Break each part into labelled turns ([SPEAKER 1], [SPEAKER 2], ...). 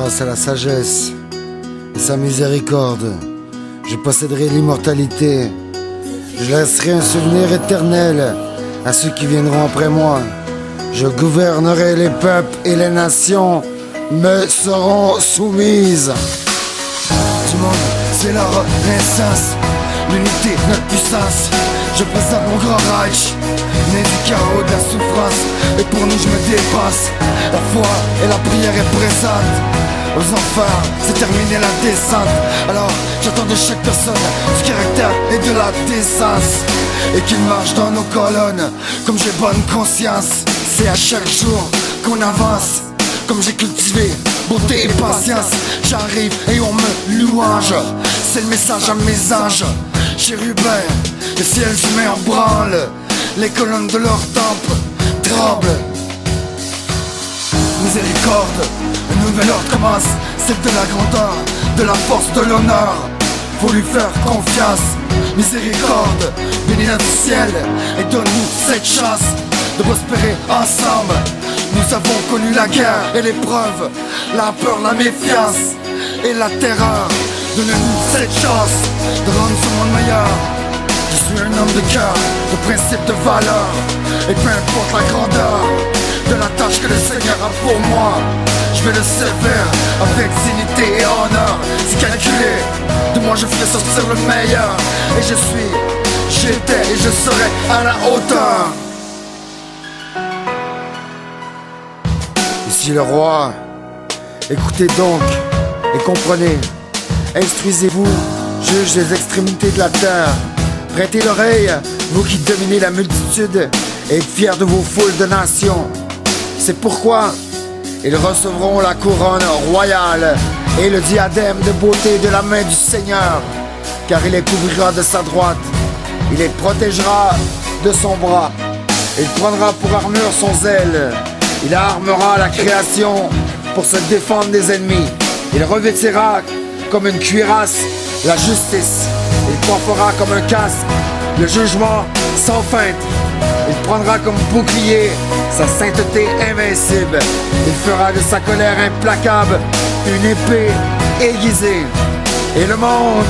[SPEAKER 1] Grâce à la sagesse et sa miséricorde, je posséderai l'immortalité. Je laisserai un souvenir éternel à ceux qui viendront après moi. Je gouvernerai les peuples et les nations me seront soumises. Du monde, c'est la renaissance, l'unité, notre puissance. Je présente mon grand Reich, né du chaos, de la souffrance. Et pour nous je me dépasse. La foi et la prière est présente. Aux enfers, c'est terminé la descente. Alors j'attends de chaque personne du caractère et de la décence, et qu'il marche dans nos colonnes comme j'ai bonne conscience. C'est à chaque jour qu'on avance, comme j'ai cultivé beauté et patience. J'arrive et on me louange, c'est le message à mes anges. Chérubins, le ciel se met en branle, les colonnes de leur temple tremblent. Miséricorde, un nouvel ordre commence, celle de la grandeur, de la force, de l'honneur. Faut lui faire confiance. Miséricorde, bénis notre ciel et donne-nous cette chance de prospérer ensemble. Nous avons connu la guerre et l'épreuve, la peur, la méfiance et la terreur. Donne-nous cette chance de rendre ce monde meilleur. Je suis un homme de cœur, de principe, de valeur, et peu importe la grandeur de la tâche que le Seigneur a pour moi, je vais le servir avec dignité et honneur. C'est calculé, de moi je ferai sortir le meilleur. Et je suis, j'étais et je serai à la hauteur. Ici le roi, écoutez donc et comprenez. Instruisez-vous, juge les extrémités de la terre. Prêtez l'oreille, vous qui dominez la multitude, et êtes fiers de vos foules de nations. C'est pourquoi ils recevront la couronne royale et le diadème de beauté de la main du Seigneur, car il les couvrira de sa droite, il les protégera de son bras, il prendra pour armure son zèle, il armera la création pour se défendre des ennemis, il revêtira comme une cuirasse la justice, il portera comme un casque le jugement sans feinte. Il prendra comme bouclier sa sainteté invincible. Il fera de sa colère implacable une épée aiguisée. Et le monde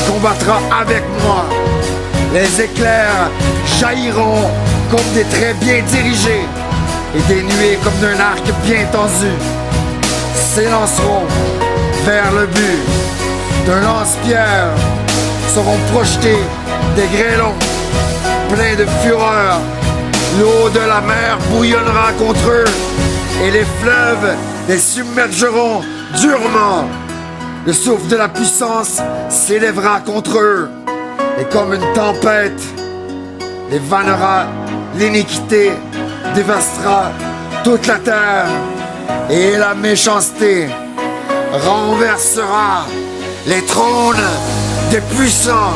[SPEAKER 1] combattra avec moi. Les éclairs jailliront comme des traits bien dirigés, et des nuées comme d'un arc bien tendu s'élanceront vers le but. D'un lance-pierre seront projetés des grêlons pleins de fureur. L'eau de la mer bouillonnera contre eux, et les fleuves les submergeront durement. Le souffle de la puissance s'élèvera contre eux, et comme une tempête les vannera. L'iniquité dévastera toute la terre, et la méchanceté renversera les trônes des puissants.